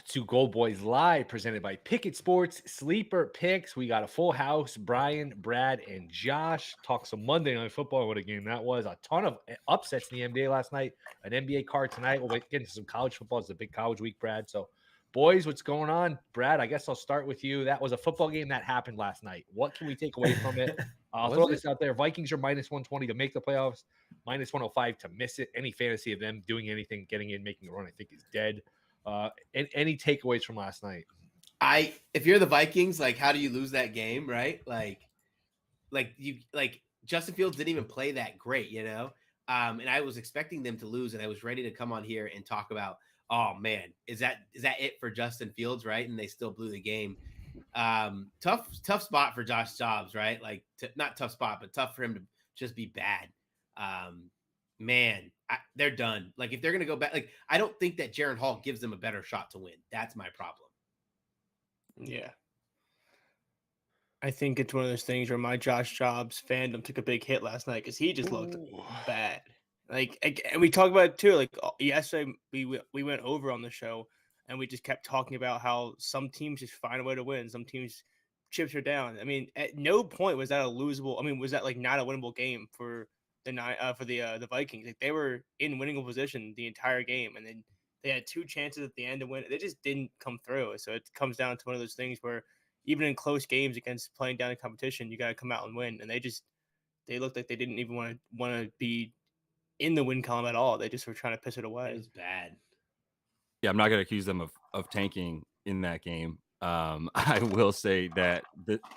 to GoldBoys Live, presented by Pickett Sports Sleeper Picks. We got a full house. Brian, Brad, and Josh talk some Monday Night Football. What a game that was! A ton of upsets in the NBA last night. An NBA card tonight. We'll get into some college football. It's a big college week, Brad. So, boys, what's going on? Brad, I guess I'll start with you. That was a football game that happened last night. What can we take away from it? I'll throw this out there. Vikings are minus 120 to make the playoffs, minus 105 to miss it. Any fantasy of them doing anything, getting in, making a run, I think is dead. Any takeaways from last night? If you're the Vikings, like, how do you lose that game, right? Like Justin Fields didn't even play that great, and I was expecting them to lose, and I was ready to come on here and talk about, oh man, is that it for Justin Fields, right? And they still blew the game. Tough spot for Josh Jobs, right? Like, not tough spot, but tough for him to just be bad. Man, they're done. Like, if they're going to go back, like, I don't think that Jaren Hall gives them a better shot to win. That's my problem. Yeah. I think it's one of those things where my Josh Jobs fandom took a big hit last night because he just looked bad. Like, and we talked about it too. Like, yesterday we went over on the show and we just kept talking about how some teams just find a way to win. Some teams chips are down. I mean, at no point was that a losable. I mean, was that like not a winnable game for the Vikings? Like, they were in winnable position the entire game, and then they had two chances at the end to win. They just didn't come through. So it comes down to one of those things where even in close games against playing down in competition, you got to come out and win. And they looked like they didn't even want to be in the win column at all. They just were trying to piss it away. It was bad. Yeah, I'm not going to accuse them of tanking in that game. I will say that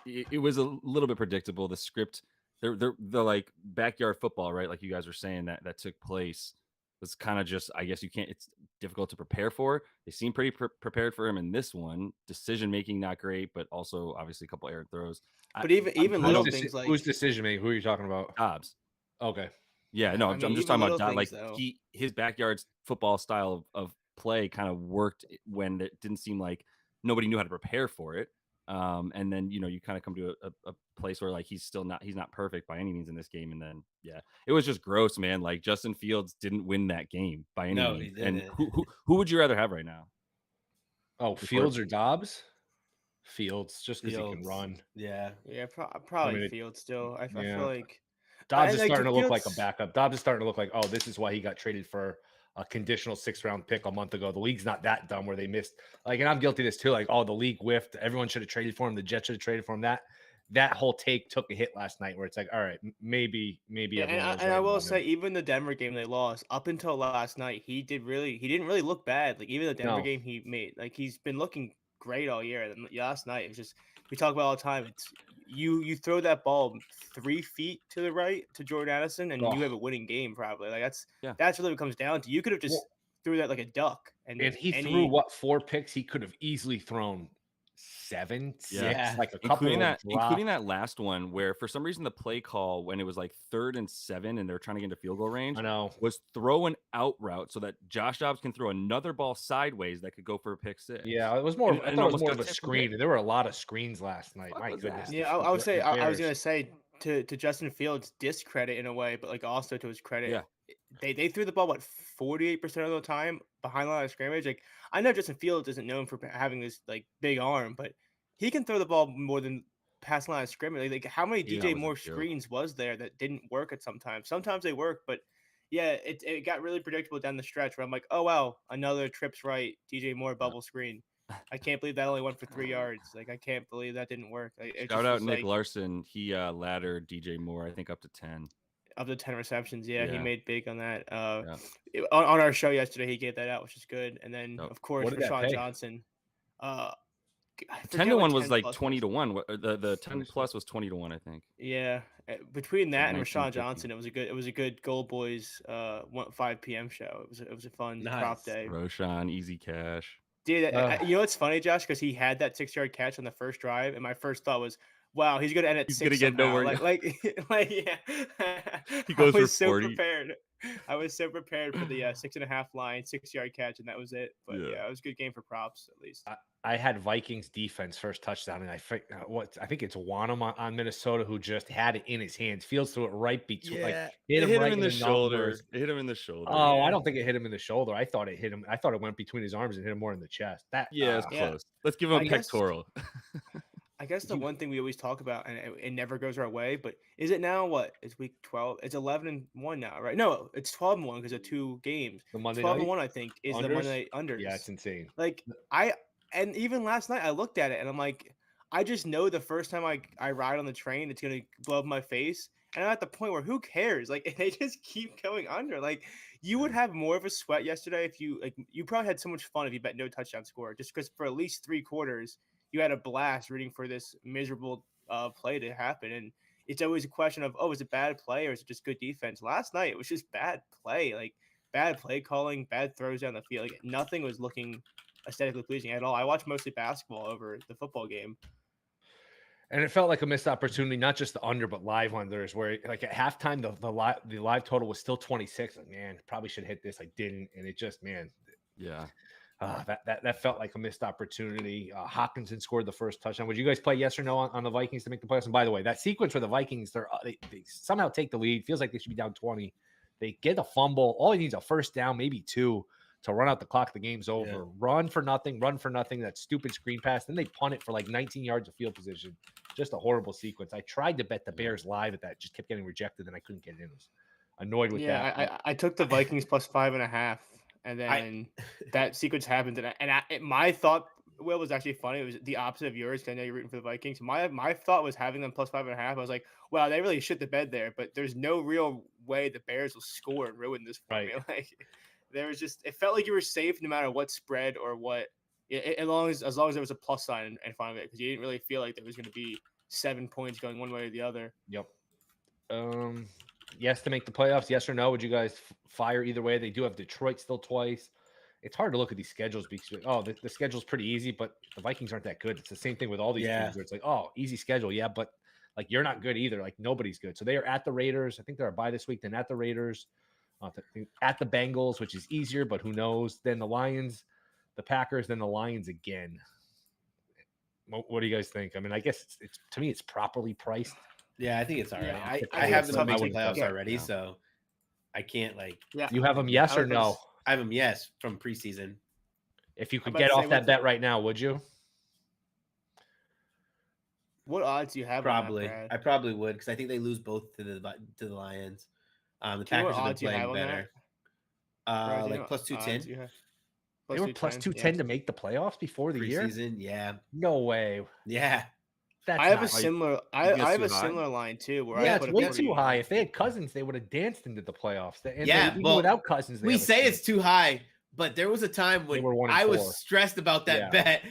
it was a little bit predictable. The script, the like backyard football, right? Like you guys were saying that took place was kind of just, I guess it's difficult to prepare for. They seem pretty prepared for him in this one. Decision making not great, but also obviously a couple errant throws. But even little things like who's decision making? Who are you talking about? Jobs. Okay. Yeah, no, I'm just talking about things, like his backyard football style of play kind of worked when it didn't seem like nobody knew how to prepare for it. And then, you kind of come to a place where like he's not perfect by any means in this game. And then, yeah, it was just gross, man. Like Justin Fields didn't win that game by any means. And who would you rather have right now? Oh, Fields or Dobbs? Fields, just because he can run. Yeah. Probably Fields still. I feel like Dobbs is starting to look like a backup. Dobbs is starting to look like, oh, this is why he got traded for a conditional 6th-round pick a month ago. The league's not that dumb where they missed. Like, and I'm guilty of this too. Like, oh, the league whiffed. Everyone should have traded for him. The Jets should have traded for him. That whole take took a hit last night where it's like, all right, maybe. Yeah, and I will say, even the Denver game they lost, up until last night, he didn't really look bad. Like, even the Denver game he made, like, he's been looking great all year. And last night, it was just, we talk about all the time. It's you throw that ball 3 feet to the right to Jordan Addison, and you have a winning game probably. Like, that's really what it comes down to. You could have just threw that like a duck, and he threw 4 picks. He could have easily thrown 7, 6, like a couple including that last one where for some reason the play call when it was like 3rd and 7 and they're trying to get into field goal range, I know, was throw an out route so that Josh Dobbs can throw another ball sideways that could go for a pick 6. Yeah, it was more. I thought it was more of a screen. There were a lot of screens last night. My goodness. Yeah, I would say I was gonna say to Justin Fields' discredit in a way, but like also to his credit. Yeah. They threw the ball 48% of the time behind the line of scrimmage. Like, I know Justin Fields isn't known for having this like big arm, but he can throw the ball more than past the line of scrimmage. Like how many DJ Moore screens was there that didn't work at sometimes? Sometimes they work, but yeah, it got really predictable down the stretch where I'm like, oh wow, another trips right DJ Moore bubble screen. I can't believe that only went for 3 yards. Like, I can't believe that didn't work. Shout out Nick Larson. He laddered DJ Moore, I think, up to 10. Up to 10 receptions. Yeah, he made big on that. On our show yesterday, he gave that out, which is good. And then, of course, Rashawn Johnson. 10-1 was like 20-1. The 10 plus was 20-1, I think. Yeah, between that and Rashawn Johnson, it was a good GoldBoys 5 p.m. show. It was a fun prop day. Roshan, easy cash. Dude, you know what's funny, Josh? Because he had that 6-yard catch on the first drive, and my first thought was, wow, he's gonna end at 6. He's gonna get nowhere. Yeah. He goes for 40. So prepared. I was so prepared for the 6.5 line, 6-yard catch, and that was it. But Yeah. yeah, it was a good game for props at least. I had Vikings defense first touchdown, and I think it's Wanham on Minnesota who just had it in his hands. Fields threw it right between, like hit it him right in in the the shoulder. numbers. It hit him in the shoulder. Oh, I Yeah. don't think it hit him in the shoulder. I thought it hit him. I thought it went between his arms and hit him more in the chest. That Yeah, it's Yeah. close. Let's give him I a guess- pectoral. I guess the one thing we always talk about, and it never goes our way, but is it now what? It's week 12. It's 11-1 now, right? No, it's 12-1 because of 2 games. the Monday 12-1, night I think, is the unders? Monday night unders. Yeah, it's insane. Like and even last night I looked at it and I'm like, I just know the first time I ride on the train, it's gonna blow up my face. And I'm at the point where who cares? Like they just keep going under. Like you would have more of a sweat yesterday if you probably had so much fun if you bet no touchdown score, just because for at least 3 quarters you had a blast rooting for this miserable play to happen. And it's always a question of, oh, is it bad play or is it just good defense? Last night it was just bad play, like bad play calling, bad throws down the field. Like nothing was looking aesthetically pleasing at all. I watched mostly basketball over the football game. And it felt like a missed opportunity, not just the under, but live unders, where like at halftime, the live total was still 26. Like, man, probably should hit this. I didn't. And it just, man, Yeah. that felt like a missed opportunity. Hawkinson scored the first touchdown. Would you guys play yes or no on the Vikings to make the playoffs? And by the way, that sequence where the Vikings, they somehow take the lead. Feels like they should be down 20. They get a fumble. All he needs a first down, maybe 2. To run out the clock, the game's over. Yeah. Run for nothing. That stupid screen pass. Then they punt it for like 19 yards of field position. Just a horrible sequence. I tried to bet the Bears live at that, just kept getting rejected, and I couldn't get it in. I was annoyed with that. Yeah, I took the Vikings plus 5.5, and then that sequence happened, and my thought, Will, was actually funny. It was the opposite of yours because I know you're rooting for the Vikings. My thought was having them plus 5.5. I was like, wow, they really shit the bed there, but there's no real way the Bears will score and ruin this for me. Like, there was just, it felt like you were safe no matter what spread or what, as long as there was a plus sign in front of it, because you didn't really feel like there was going to be 7 points going one way or the other. Yep. Yes to make the playoffs. Yes or no? Would you guys fire either way? They do have Detroit still twice. It's hard to look at these schedules because the schedule's pretty easy, but the Vikings aren't that good. It's the same thing with all these teams where it's like, oh, easy schedule, yeah, but like you're not good either. Like nobody's good. So they are at the Raiders. I think they're a bye this week. Then at the Raiders. At the Bengals, which is easier, but who knows? Then the Lions, the Packers, then the Lions again. What do you guys think? I mean, I guess it's to me, it's properly priced. Yeah, I think it's all right. Yeah, I have them I making wouldn't playoffs touch it, already, no. so I can't You have them yes or no? I have them yes from preseason. If you could about get to say, off that bet right now, would you? What odds do you have? Probably, on that, I probably would because I think they lose both to the Lions. The Do you know what Packers have odds been you have playing on better. Brad? Do you know Like what plus odds 210 you have? They were plus 210 to make the playoffs before the year. preseason. Yeah, No way. yeah. That's I have a not- similar. I think that's have too a high? similar line too. Where yeah, I it's put way a too high. If they had Cousins, they would have danced into the playoffs. And even without Cousins, we say it's too high, but there was a time when were 1-4. I was stressed about that Yeah. bet,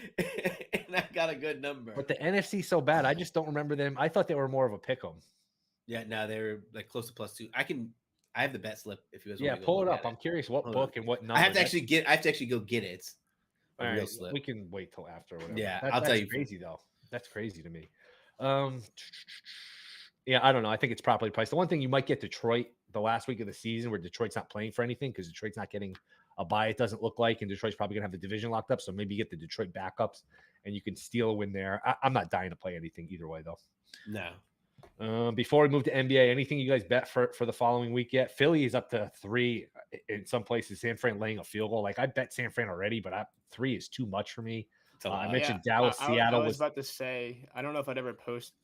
and I got a good number. But the NFC so bad, I just don't remember them. I thought they were more of a pick 'em. Yeah, no, they're like close to plus 2. I have the bet slip if you guys Yeah, want to pull it look up. at I'm curious what Hold book on. and what number. I have to actually go get it. It's a All real right, slip. we can wait till after. Or whatever. Yeah, That's I'll tell you. Crazy though. That's crazy to me. Yeah, I don't know. I think it's properly priced. The one thing you might get Detroit the last week of the season where Detroit's not playing for anything because Detroit's not getting a bye. It doesn't look like, and Detroit's probably gonna have the division locked up. So maybe you get the Detroit backups and you can steal a win there. I'm not dying to play anything either way though. No. Before we move to NBA, anything you guys bet for the following week yet? Philly is up to 3 in some places. San Fran laying a field goal. Like I bet San Fran already, but 3 is too much for me. It's a lot. I mentioned Dallas, Seattle I was about to say, I don't know if I'd ever post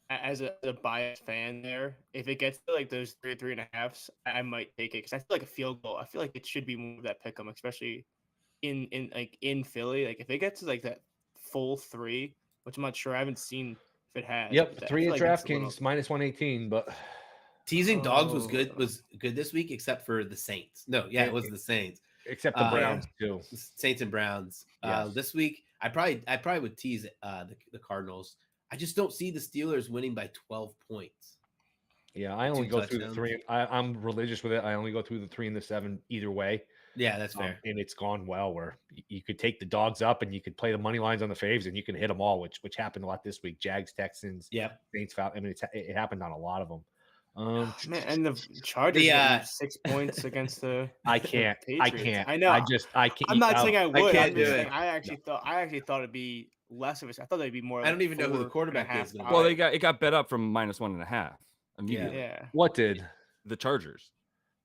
as a biased fan there. If it gets to like those 3.5s, I might take it because I feel like a field goal. I feel like it should be more of that pick 'em, especially in Philly. Like if it gets to like that full 3, which I'm not sure. I haven't seen if it has. Yep, but 3 I at feel like it's a DraftKings little- minus 118, but Teasing dogs was good this week, except for the Saints. No, yeah, it was the Saints. except the Browns too. The Saints and Browns. Yes. This week, I probably would tease the Cardinals. I just don't see the Steelers winning by 12 points. Yeah, I only 2 go through the touchdowns. 3. I'm religious with it. I only go through the 3 and the 7 either way. Yeah, that's fair. And it's gone well where you could take the dogs up and you could play the money lines on the faves and you can hit them all, which happened a lot this week. Jags, Texans, Yep. Saints, I mean, it happened on a lot of them. Man, and the Chargers The, getting 6 points against the I can't. I Patriots. can't. I know. I can't. I'm not saying I would. can't I'm do just it. saying I actually thought it'd be less of a. I thought it'd be more. I don't even know who the 4.5, quarterback is gonna be. Well, five. it got bet up from -1.5 immediately. Yeah. What did The Chargers.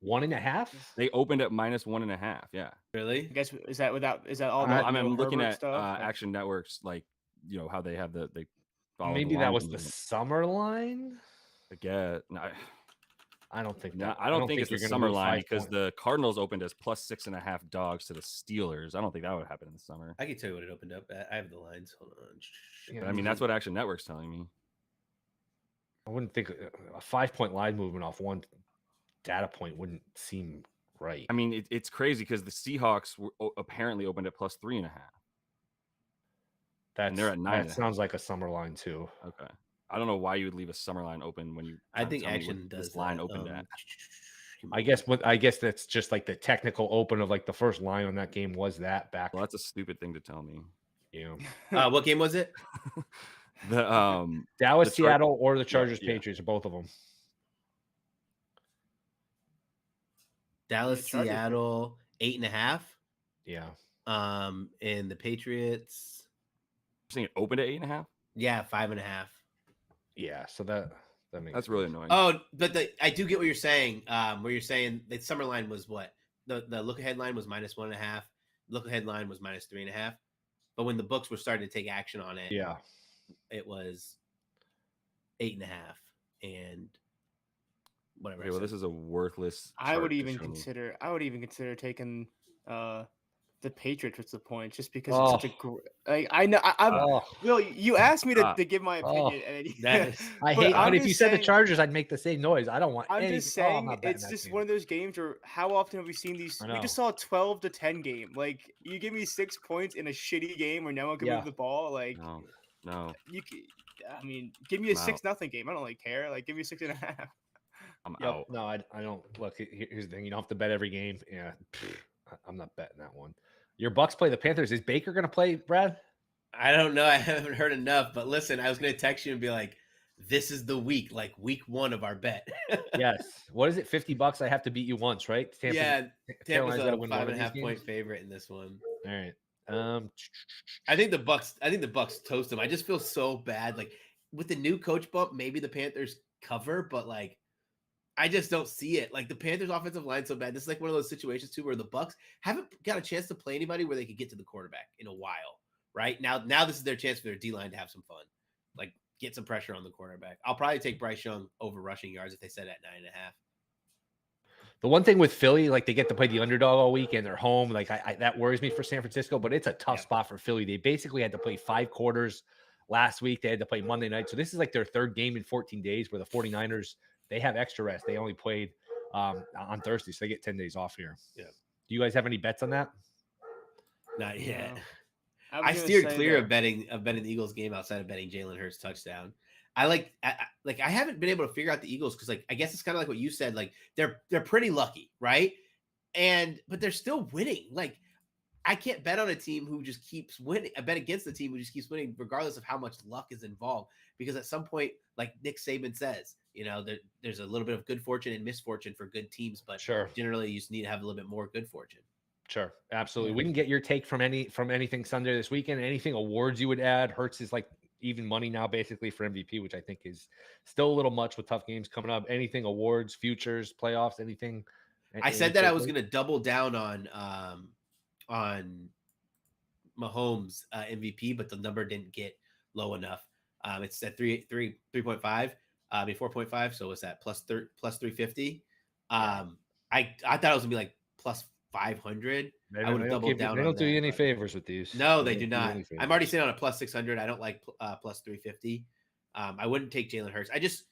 1.5? They opened at -1.5. Yeah. Really? I guess is that all? I'm looking Herbert at stuff. Action Networks, like how they have they follow Maybe the that lines was and the everything. summer line. Again, no, I don't think no, that. I don't think it's the you're gonna summer lose line 5 because points. the Cardinals opened as +6.5 dogs to the Steelers. I don't think that would happen in the summer. I can tell you what it opened up at. I have the lines. Hold on. Yeah, But I mean, that's what Action Network's telling me. I wouldn't think a 5-point line movement off one data point wouldn't seem right. I mean, it's crazy because the Seahawks were apparently opened at +3.5. and they're at 9.5. That sounds like a summer line too. Okay. I don't know why you would leave a summer line open when you. I think tell me what Action does this line that. opened at. I guess that's just like the technical open of like the first line on that game was that back. Well, that's a stupid thing to tell me. Yeah. What game was it? The Dallas, the Seattle, or the Chargers, yeah. Patriots, or both of them. Dallas, Chargers. Seattle, 8.5. Yeah. And the Patriots, saying it opened at 8.5. yeah, 5.5. Yeah. So that makes That's really annoying. Oh, but I do get what you're saying. Where you're saying the summer line was what? The look ahead line was -1.5. Look ahead line was -3.5. But when the books were starting to take action on it, Yeah. it was 8.5 and whatever. Okay, well, this is a worthless. I would chart to even show me. consider taking the Patriots with the points just because Oh. it's such a I know I'm Oh, Will, you asked me to Stop. give my opinion, Oh. and then That is- I But hate. I'm But if just you said the saying- Chargers, I'd make the same noise. I don't want. I'm any, just oh, I'm saying not betting it's that just game. one of those games where how often have we seen these? I We know. just saw a 12-10 game. Like you give me 6 points in a shitty game where no one can Yeah. move the ball. Like No, you, I mean, give me a I'm out. 6-0 game. I don't really care. Like give me 6.5. I'm Yep. out. No, I don't. Look, here's the thing. You don't have to bet every game. Yeah. I'm not betting that one. Your Bucks play the Panthers. Is Baker going to play, Brad? I don't know. I haven't heard enough. But listen, I was going to text you and be like, "This is the week, like week 1 of our bet." Yes. What is it? $50. I have to beat you once, right? Yeah, Tampa's Carolina's gotta a win one of these 5.5 point games? favorite in this one. All right. I think the Bucks toast them. I just feel so bad. Like with the new coach bump, maybe the Panthers cover, but like I just don't see it. Like the Panthers offensive line so bad. This is like one of those situations too where the Bucks haven't got a chance to play anybody where they could get to the quarterback in a while. Right now this is their chance for their D line to have some fun, like get some pressure on the quarterback. I'll probably take Bryce Young over rushing yards if they set at 9.5. The one thing with Philly, like they get to play the underdog all week and they're home. Like that worries me for San Francisco, but it's a tough spot for Philly. They basically had to play 5 quarters last week. They had to play Monday night. So this is like their 3rd game in 14 days where the 49ers, they have extra rest. They only played on Thursday, so they get 10 days off here. Yeah. Do you guys have any bets on that? Not yet. No. I was gonna steered say clear that- of betting the Eagles game outside of betting Jalen Hurts touchdown. I haven't been able to figure out the Eagles because like I guess it's kind of like what you said. Like they're pretty lucky, right? But they're still winning. Like I can't bet on a team who just keeps winning. I bet against the team who just keeps winning, regardless of how much luck is involved. Because at some point, like Nick Saban says, there's a little bit of good fortune and misfortune for good teams, but Sure. generally you just need to have a little bit more good fortune. Sure. Absolutely. Yeah. We can get your take from anything Sunday this weekend. Anything awards you would add? Hurts is like even money now basically for MVP, which I think is still a little much with tough games coming up. Anything awards, futures, playoffs, anything? I said that I was going to double down on Mahomes MVP, but the number didn't get low enough. It's at 3.5, 4.5. So what's that? Plus 350. I thought it was gonna be like plus 500. I would have doubled down. They don't do you any but- favors with these. No, they do don't you not. any favors. I'm already sitting on a plus 600. I don't like plus 350. I wouldn't take Jalen Hurts. I just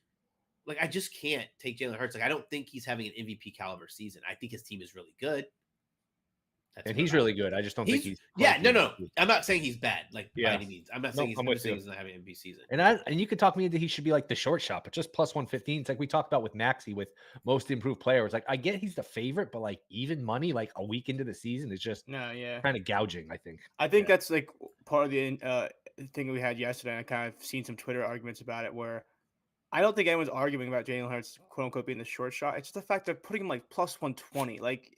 can't take Jalen Hurts. Like I don't think he's having an MVP caliber season. I think his team is really good. And he's really good. I just don't think he's no. I'm not saying he's bad, like Yeah. by any means. I'm not saying I'm with you. he's not having an MVP season. And you could talk me into he should be like the short shot, but just plus 115. It's like we talked about with Maxey with most improved player. It's like I get he's the favorite, but like even money, like a week into the season is just kind of gouging, I think. I think that's like part of the thing we had yesterday. And I kind of seen some Twitter arguments about it where I don't think anyone's arguing about Jalen Hurts quote unquote being the short shot. It's just the fact they're putting him like plus 120. Like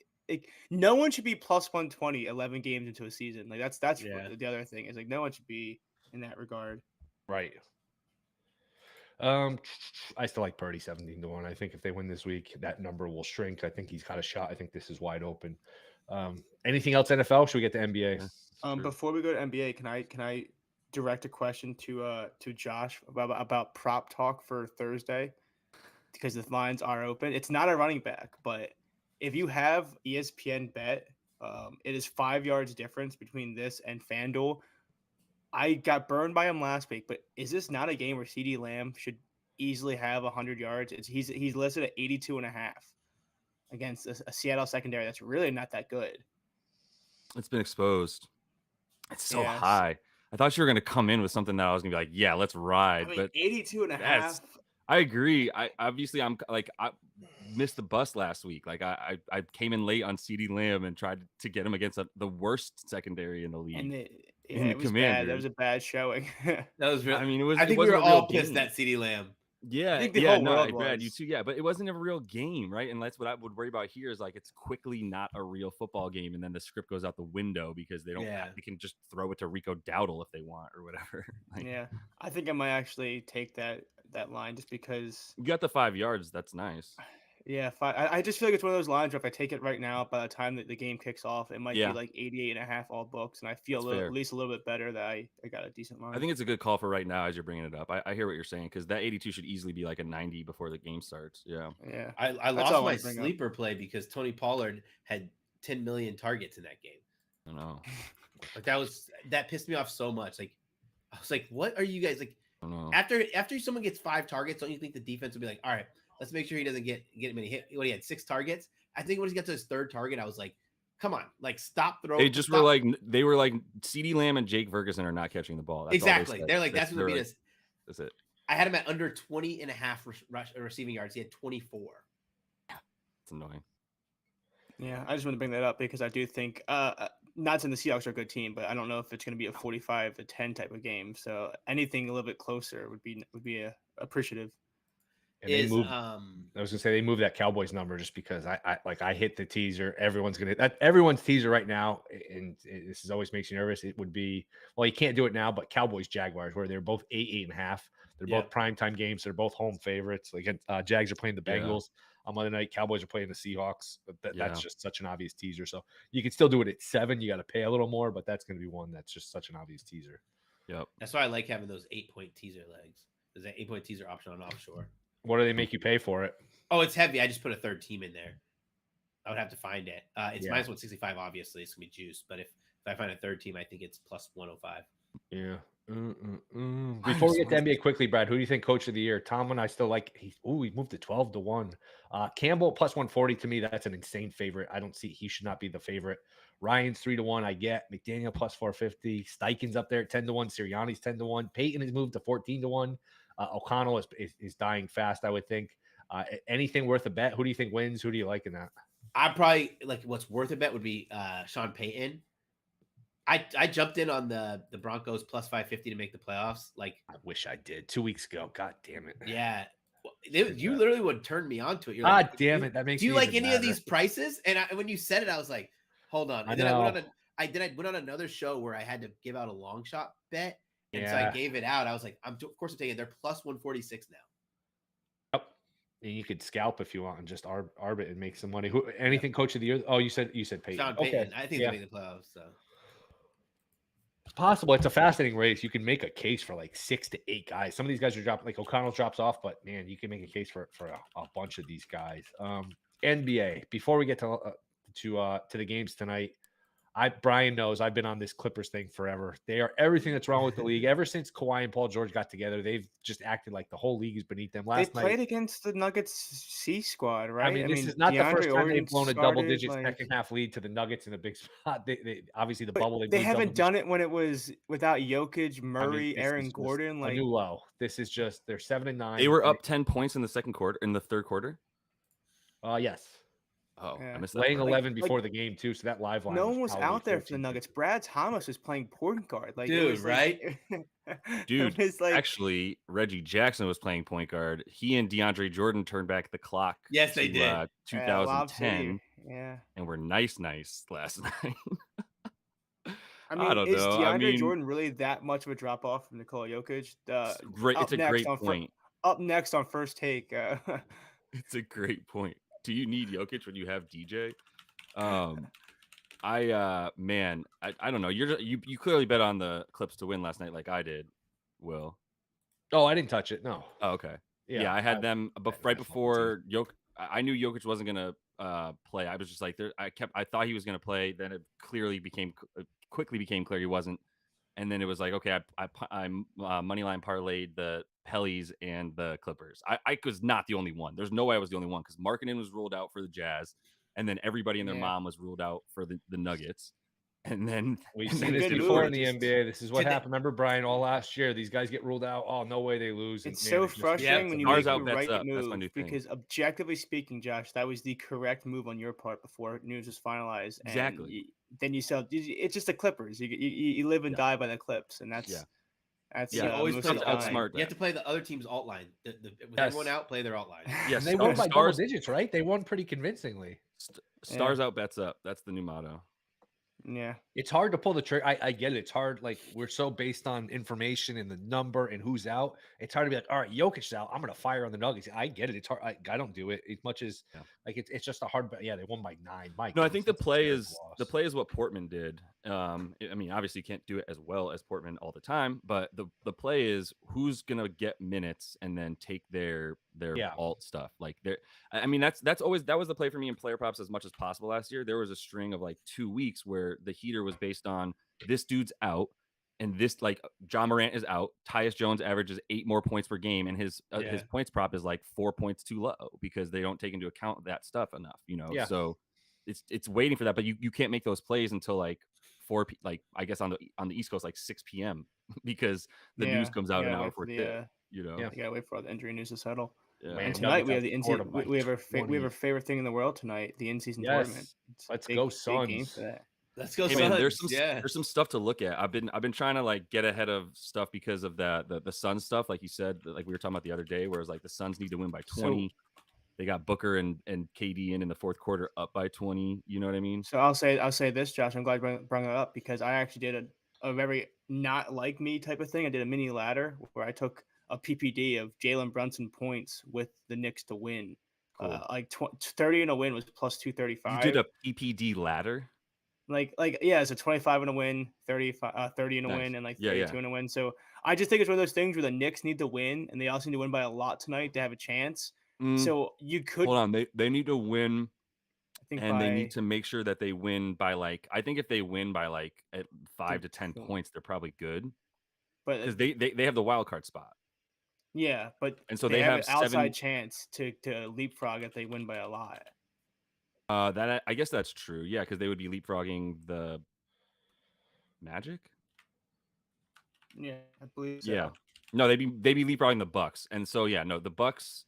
no one should be plus 120 11 games into a season. Like that's Yeah. the other thing is like no one should be in that regard. Right. I still like Purdy 17-1. I think if they win this week, that number will shrink. I think he's got a shot. I think this is wide open. Anything else NFL? Should we get to NBA? Yeah, that's true. Before we go to NBA, can I direct a question to Josh about prop talk for Thursday? Because the lines are open. It's not a running back, but if you have ESPN bet, it is 5 yards difference between this and FanDuel. I got burned by him last week, but is this not a game where CeeDee Lamb should easily have 100 yards? He's listed at 82.5 against a Seattle secondary that's really not that good. It's been exposed. It's so Yes. high. I thought you were going to come in with something that I was going to be like, yeah, let's ride. I mean, But 82.5. I agree. I missed the bus last week. Like I came in late on CeeDee Lamb and tried to get him against the worst secondary in the league. And in the it was bad. Commanders. That was a bad showing. That was real. I mean, it was. I think it we were wasn't a real all pissed game. at CeeDee Lamb. Yeah, I think the yeah, whole no, world Brad, you was. too. Yeah, but it wasn't a real game, right? And that's what I would worry about here is like it's quickly not a real football game, and then the script goes out the window because they don't. Yeah. They can just throw it to Rico Dowdle if they want or whatever. Like, Yeah, I think I might actually take that line just because. you got the 5 yards. That's nice. Yeah, I just feel like it's one of those lines where if I take it right now, by the time that the game kicks off, it might Yeah. be like 88.5 all books, and I feel That's fair. at least a little bit better that I got a decent line. I think it's a good call for right now as you're bringing it up. I hear what you're saying because that 82 should easily be like a 90 before the game starts. Yeah. Yeah, I That's lost all I my wanted to bring up. sleeper play because Tony Pollard had 10 million targets in that game. I know. Like that pissed me off so much. Like I was like, what are you guys like? I know. After someone gets 5 targets, don't you think the defense would be like, all right, let's make sure he doesn't get many hit? What, he had 6 targets. I think when he got to his 3rd target, I was like, come on, like stop throwing. They were like CeeDee Lamb and Jake Ferguson are not catching the ball. That's all they exactly. said. They're like, that's what beat us. That's it. I had him at under 20.5 receiving yards. He had 24. It's annoying. Yeah, I just want to bring that up because I do think, not saying the Seahawks are a good team, but I don't know if it's going to be a 45-10 type of game. So anything a little bit closer would be appreciative. And they moved, I was gonna say they moved that Cowboys number just because I hit the teaser. Everyone's gonna hit that. Everyone's teaser right now, and this is always makes you nervous. It would be you can't do it now, but Cowboys Jaguars, where they're both 8.5. They're both primetime games. They're both home favorites. Like Jags are playing the Bengals on Monday night. Cowboys are playing the Seahawks. But that's just such an obvious teaser. So you can still do it at 7. You got to pay a little more, but that's gonna be one that's just such an obvious teaser. Yep. That's why I like having those 8-point teaser legs. There's that 8-point teaser option on offshore. What do they make you pay for it? Oh, it's heavy. I just put a 3rd team in there. I would have to find it. It's minus 165, obviously. It's going to be juice. But if I find a 3rd team, I think it's plus 105. Yeah. Before we get to NBA quickly, Brad, who do you think coach of the year? Tomlin, I still like. He moved to 12-1. Campbell plus 140 to me. That's an insane favorite. I don't see he should not be the favorite. Ryan's 3-1. I get McDaniel plus 450. Steichen's up there at 10-1. Sirianni's 10-1. Peyton has moved to 14-1. O'Connell is dying fast, I would think. Anything worth a bet? Who do you think wins? Who do you like in that? I probably like what's worth a bet would be Sean Payton. I jumped in on the Broncos plus 550 to make the playoffs. Like I wish I did 2 weeks ago. God damn it. Yeah. You literally would turn me on to it. You're God like, damn it. That makes do you me like even any of madder. these prices? And when you said it, I was like, hold on. And then I went on another show where I had to give out a long shot bet. And so I gave it out. I was like, of course I'm taking it. They're plus 146 now. Yep. And you could scalp if you want and just arb it and make some money. Anything coach of the year? Oh, you said Peyton. Sean Payton. I think they make the playoffs. So it's possible. It's a fascinating race. You can make a case for like 6 to 8 guys. Some of these guys are dropping, like O'Connell drops off, but man, you can make a case for a bunch of these guys. NBA. Before we get to the games tonight, Brian knows I've been on this Clippers thing forever. They are everything that's wrong with the league. Ever since Kawhi and Paul George got together, they've just acted like the whole league is beneath them. They played against the Nuggets C squad, right? I mean, this is not the first time they've blown a double-digit second half lead to the Nuggets in a big spot. They obviously the bubble. They haven't done it when it was without Jokic, Murray, Aaron Gordon. Like a new low. This is just they're 7-9. They were up 10 points in the 3rd quarter. Yes. Oh, yeah. I missed that. Laying 11 before the game too, so that live line. No one was out there for the Nuggets. Brad Thomas was playing point guard. Like, dude, right? Dude, It's like, actually, Reggie Jackson was playing point guard. He and DeAndre Jordan turned back the clock Yes, they to did. Lob City. 2010 Yeah. and were nice last night. I I mean, don't is know. I DeAndre mean, Jordan really that much of a drop off from Nikola Jokic? it's a great point. Up next on First Take. It's a great point. Do you need Jokic when you have DJ? Man, I don't know. You clearly bet on the Clips to win last night, like I did. Will. Oh, I didn't touch it. No. Oh, okay. Yeah, I had them right before Jokic. I knew Jokic wasn't gonna play. I was just like, I thought he was gonna play. Then it quickly became clear he wasn't. And then it was like, okay, I moneyline parlayed the Pellies and the Clippers. I was not the only one. There's no way I was the only one because Markkanen was ruled out for the Jazz, and then everybody and their mom was ruled out for the Nuggets. And then We've and seen then this good before move. in the NBA. This is what happened. Remember, Brian, all last year, these guys get ruled out. Oh, no way they lose. It's And, so man, just- frustrating when you Stars make out, the bets right up. That's my new move thing. because objectively speaking, Josh, that was the correct move on your part before news was finalized. Exactly. And then you sell. It's just the Clippers. You live and die by the Clips, and that's You always most play of the the alt time. line. You have to play the other team's alt line. With Yes. everyone out, play their alt line. Yes, And they won by double stars digits, right? They won pretty convincingly. stars out, bets up. That's the new motto. Yeah. It's hard to pull the trigger. I get it. It's hard. Like, we're so based on information and the number and who's out. It's hard to be like, all right, Jokic's out. I'm going to fire on the Nuggets. I get it. It's hard. I don't do it as much as like it's just a hard. But yeah, they won by 9. No, I think the play is what Portman did. I mean, obviously you can't do it as well as Portman all the time, but the play is who's gonna get minutes and then take their alt stuff. Like I mean, that was the play for me in player props as much as possible last year. There was a string of like 2 weeks where the heater was based on this dude's out. And this, like, John Morant is out. Tyus Jones averages 8 more points per game, and his points prop is like 4 points too low because they don't take into account that stuff enough, Yeah. So it's waiting for that, but you can't make those plays until like 4 like I guess on the East Coast like 6 p.m. because the news comes out an hour before tip. You gotta wait for all the injury news to settle. Yeah. And tonight we have the in-season. We have our favorite thing in the world tonight, the in-season tournament. Let's go Suns. Let's go, Hey, Suns. man, there's some stuff to look at. I've been trying to like get ahead of stuff because of the Suns stuff, like you said, like we were talking about the other day, where it's like the Suns need to win by 20. They got Booker and KD in the fourth quarter up by 20. You know what I mean? So I'll say this, Josh. I'm glad you brought it up because I actually did a very not like me type of thing. I did a mini ladder where I took a PPD of Jalen Brunson points with the Knicks to win. Cool. 30 in a win was plus 235. You did a PPD ladder? It's a 25 in a win, 30 in a win, and like 32 in a win. So I just think it's one of those things where the Knicks need to win, and they also need to win by a lot tonight to have a chance. So you could hold on. They need to win, I think, and they need to make sure that they win by like, I think if they win by like at 5 to 10 points, they're probably good. But because they have the wild card spot. Yeah, but and so they have an outside chance to leapfrog if they win by a lot. That I guess that's true. Yeah, because they would be leapfrogging the Magic. Yeah, I believe so. Yeah, no, they'd be leapfrogging the Bucks, and so the Bucks.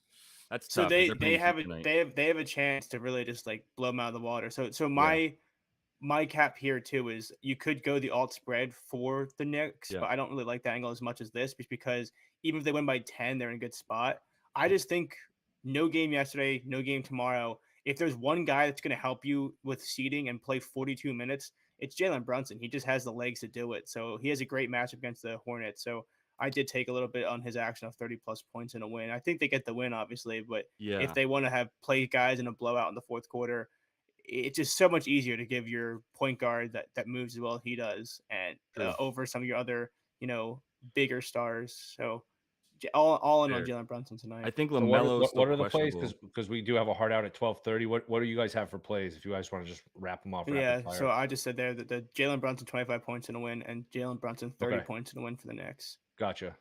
That's so tough. They have a chance to really just like blow them out of the water. So my cap here too is you could go the alt spread for the Knicks, but I don't really like the angle as much as this, just because even if they win by 10, they're in a good spot. I just think no game yesterday, no game tomorrow. If there's one guy that's going to help you with seeding and play 42 minutes, it's Jalen Brunson. He just has the legs to do it. So he has a great matchup against the Hornets. So I did take a little bit on his action of 30 plus points in a win. I think they get the win, obviously, but if they want to have play guys in a blowout in the fourth quarter, it's just so much easier to give your point guard that moves as well as he does, and over some of your other bigger stars. So all in on Jalen Brunson tonight. I think LaMelo. So what are the plays? Because we do have a hard out at 12:30. What do you guys have for plays? If you guys want to just wrap them off. So I just said there that the Jalen Brunson 25 points in a win and Jalen Brunson 30 points in a win for the Knicks. Gotcha.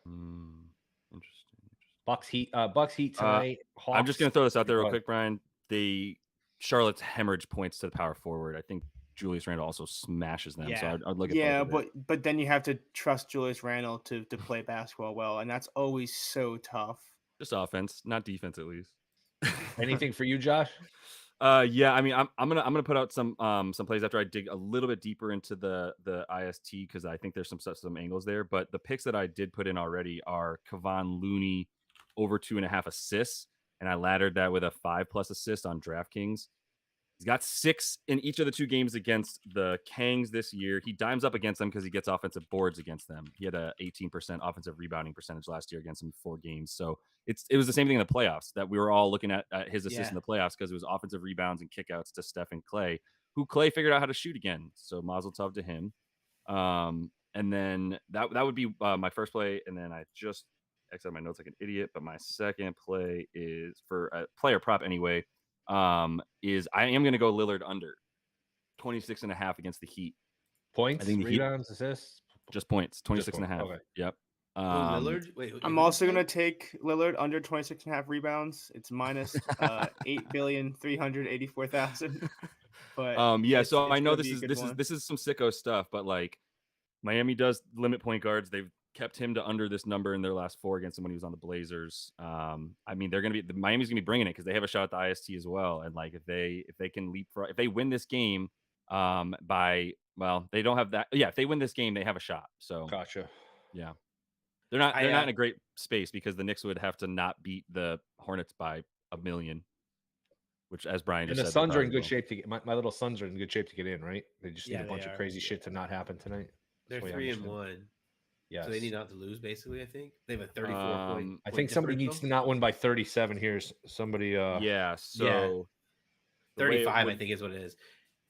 Interesting. Bucks Heat tonight. I'm just gonna throw this out there real quick, Brian. Charlotte's hemorrhage points to the power forward. I think Julius Randle also smashes them. So I'd look at but then you have to trust Julius Randle to play basketball well, and that's always so tough. Just offense, not defense, at least. Anything for you, Josh? Yeah, I mean, I'm gonna put out some plays after I dig a little bit deeper into the IST because I think there's some angles there. But the picks that I did put in already are Kevon Looney over 2.5 assists, and I laddered that with a 5+ assist on DraftKings. He's got 6 in each of the 2 games against the Kangs this year. He dimes up against them because he gets offensive boards against them. He had a 18% offensive rebounding percentage last year against them in 4 games. So it was the same thing in the playoffs that we were all looking at his assists in the playoffs because it was offensive rebounds and kickouts to Steph and Clay, who Clay figured out how to shoot again. So mazel tov to him. And then that would be my first play. And then I just exited my notes like an idiot. But my second play is for a player prop anyway. Is I am going to go Lillard under 26.5 against the Heat. Points, I think the rebounds, assists, just points, 26.5. Okay. Yep. Lillard. Wait, I'm also going to take Lillard under 26.5 rebounds. It's minus 8,384,000. But yeah, so I know this is some sicko stuff, but like Miami does limit point guards. They've kept him to under this number in their last 4 against him when he was on the Blazers. I mean, Miami's gonna be bringing it because they have a shot at the IST as well. And like if they can leapfrog, if they win this game, they don't have that. Yeah, if they win this game, they have a shot. So gotcha. Yeah, they're not in a great space because the Knicks would have to not beat the Hornets by 1 million. Which, as Brian just said, the Suns are in good shape to get. My little Suns are in good shape to get in, right? They just need a bunch of crazy shit to not happen tonight. They're 3-1. Yeah, so they need not to lose. Basically, I think they have a 34 point. I think somebody needs to not win by 37 here. Somebody. Yeah. So 35, I think is what it is.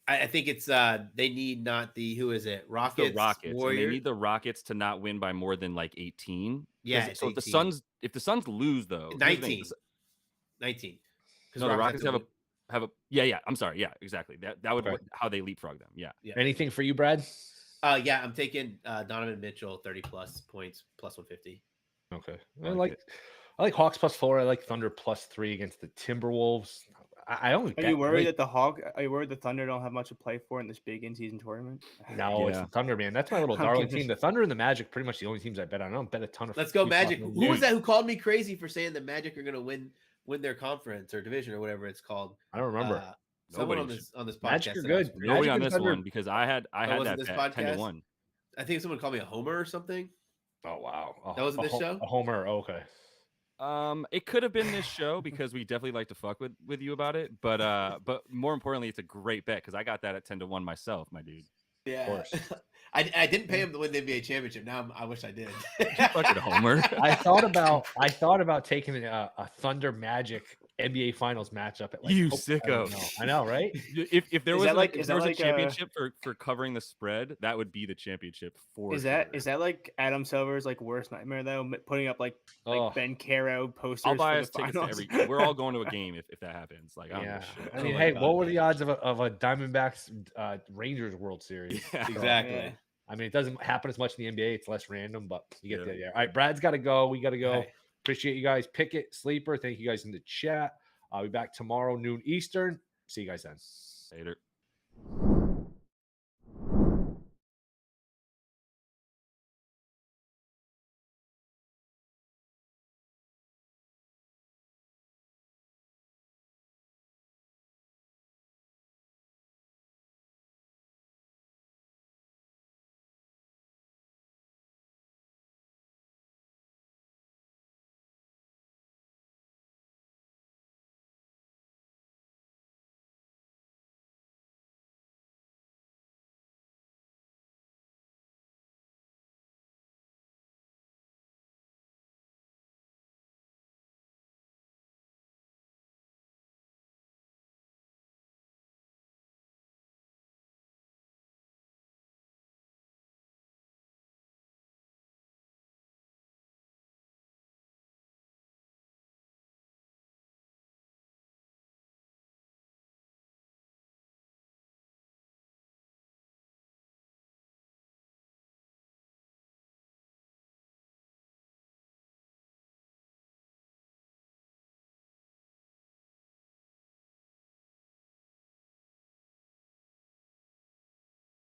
I think it's they need not the who is it? Rockets. The Rockets. And they need the Rockets to not win by more than like 18. Yeah. So if the Suns lose though, 19. No, the Rockets have a yeah. I'm sorry. Yeah, exactly. That would how they leapfrog them. Yeah. Anything for you, Brad? Yeah, I'm taking Donovan Mitchell 30+ points plus 150. Okay. I like Hawks +4. I like Thunder +3 against the Timberwolves. I only. Are you worried that the Thunder don't have much to play for in this big in-season tournament? No, it's the Thunder, man. That's my little darling team. The Thunder and the Magic, pretty much the only teams I bet on. I don't bet a ton of. Let's go Magic. Who was that who called me crazy for saying the Magic are going to win their conference or division or whatever it's called? I don't remember. Someone on this podcast. Magic are good. Nobody on this one because I had that this bet, podcast? 10-1. I think someone called me a homer or something. Oh wow, that wasn't this show. A homer. Oh, okay. It could have been this show because we definitely like to fuck with you about it, but more importantly, it's a great bet because I got that at 10-1 myself, my dude. Yeah, of course. I didn't pay him to win the NBA championship. Now I wish I did. Fucking homer. I thought about taking a Thunder Magic NBA Finals matchup at you sicko. I know, right? If there was a championship for covering the spread, that would be the championship for. Is that like Adam Silver's like worst nightmare though? Putting up like Ben Caro posters. I'll buy us for the tickets finals. to we're all going to a game if that happens. Like, I mean, hey, what were the odds of a Diamondbacks Rangers World Series? Yeah, exactly. Yeah. I mean, it doesn't happen as much in the NBA. It's less random, but you get the idea. All right, Brad's got to go. We got to go. Right. Appreciate you guys. Pickett, Sleeper. Thank you guys in the chat. I'll be back tomorrow, noon Eastern. See you guys then. Later.